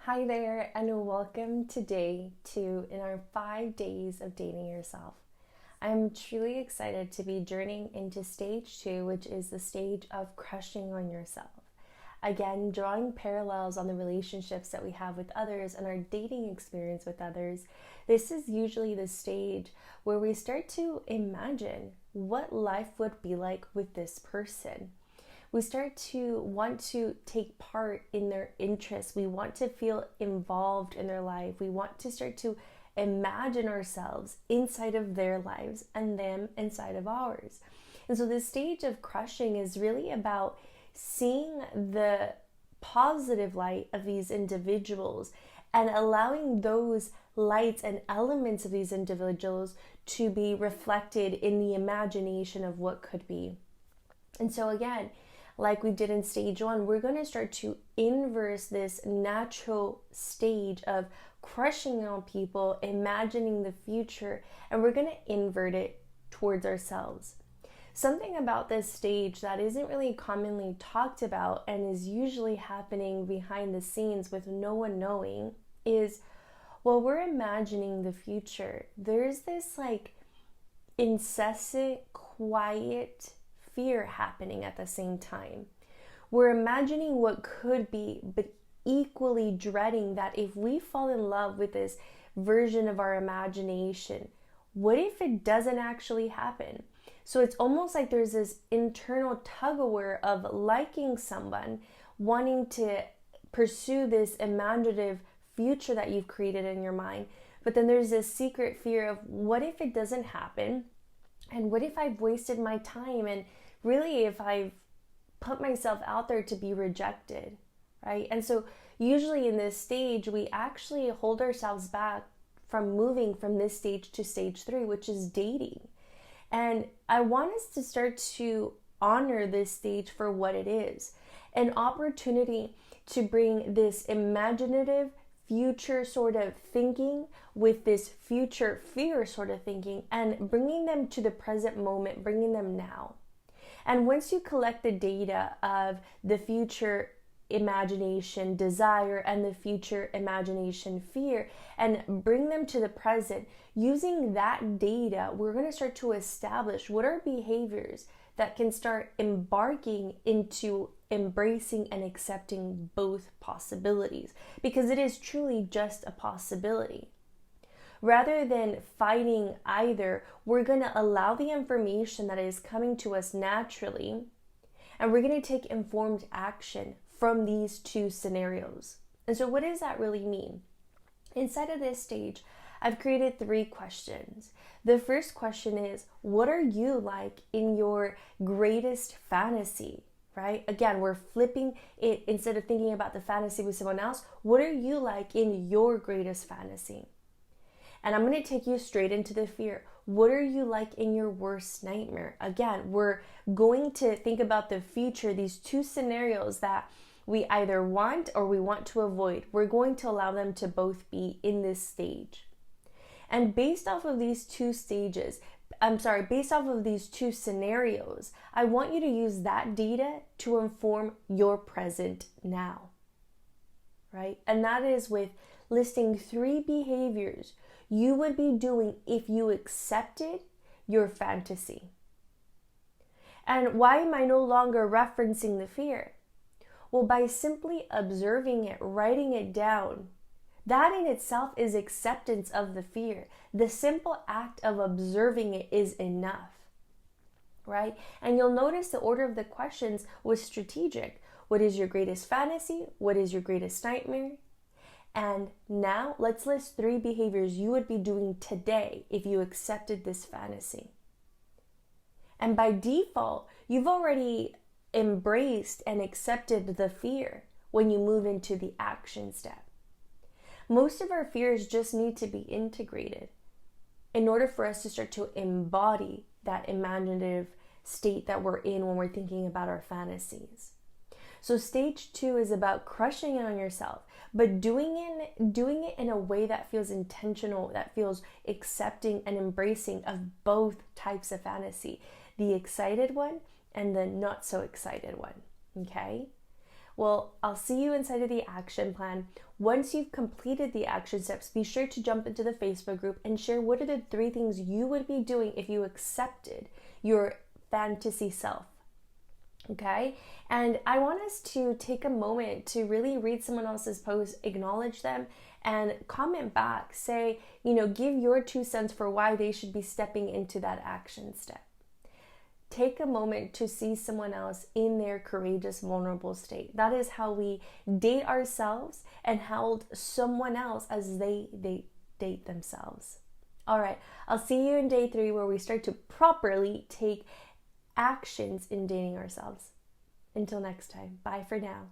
Hi there, and welcome today in our 5 days of dating yourself. I'm truly excited to be journeying into stage 2, which is the stage of crushing on yourself. Again, drawing parallels on the relationships that we have with others and our dating experience with others. This is usually the stage where we start to imagine what life would be like with this person. We start to want to take part in their interests. We want to feel involved in their life. We want to start to imagine ourselves inside of their lives and them inside of ours. And so this stage of crushing is really about seeing the positive light of these individuals and allowing those lights and elements of these individuals to be reflected in the imagination of what could be. And so again, like we did in stage 1, we're going to start to inverse this natural stage of crushing on people, imagining the future, and we're going to invert it towards ourselves. Something about this stage that isn't really commonly talked about and is usually happening behind the scenes with no one knowing is, while we're imagining the future, there's this incessant, quiet fear happening at the same time. We're imagining what could be, but equally dreading that if we fall in love with this version of our imagination, what if it doesn't actually happen? So it's almost like there's this internal tug-of-war of liking someone, wanting to pursue this imaginative future that you've created in your mind, but then there's this secret fear of what if it doesn't happen? And what if I've wasted my time? And really, if I've put myself out there to be rejected, right? And so usually in this stage, we actually hold ourselves back from moving from this stage to stage 3, which is dating. And I want us to start to honor this stage for what it is, an opportunity to bring this imaginative future sort of thinking with this future fear sort of thinking and bringing them to the present moment, bringing them now. And once you collect the data of the future imagination desire and the future imagination fear and bring them to the present, using that data, we're going to start to establish what are behaviors that can start embarking into embracing and accepting both possibilities, because it is truly just a possibility. Rather than fighting either, we're going to allow the information that is coming to us naturally, and we're going to take informed action from these two scenarios. And so what does that really mean? Inside of this stage, I've created 3 questions. The first question is, what are you like in your greatest fantasy? Right? Again, we're flipping it. Instead of thinking about the fantasy with someone else, what are you like in your greatest fantasy? And I'm going to take you straight into the fear. What are you like in your worst nightmare? Again, we're going to think about the future, these 2 scenarios that we either want or we want to avoid. We're going to allow them to both be in this stage. And based off of these 2 scenarios, I want you to use that data to inform your present now, right? And that is with listing 3 behaviors you would be doing if you accepted your fantasy. And why am I no longer referencing the fear? Well, by simply observing it, writing it down, that in itself is acceptance of the fear. The simple act of observing it is enough, right? And you'll notice the order of the questions was strategic. What is your greatest fantasy? What is your greatest nightmare? And now let's list 3 behaviors you would be doing today if you accepted this fantasy. And by default, you've already embraced and accepted the fear when you move into the action step. Most of our fears just need to be integrated in order for us to start to embody that imaginative state that we're in when we're thinking about our fantasies. So stage 2 is about crushing on yourself, but doing it in a way that feels intentional, that feels accepting and embracing of both types of fantasy, the excited one and the not so excited one, okay? Well, I'll see you inside of the action plan. Once you've completed the action steps, be sure to jump into the Facebook group and share what are the 3 things you would be doing if you accepted your fantasy self. Okay? And I want us to take a moment to really read someone else's post, acknowledge them, and comment back. Say, give your 2 cents for why they should be stepping into that action step. Take a moment to see someone else in their courageous, vulnerable state. That is how we date ourselves and how someone else as they date themselves. All right, I'll see you in day 3 where we start to properly take actions in dating ourselves. Until next time, bye for now.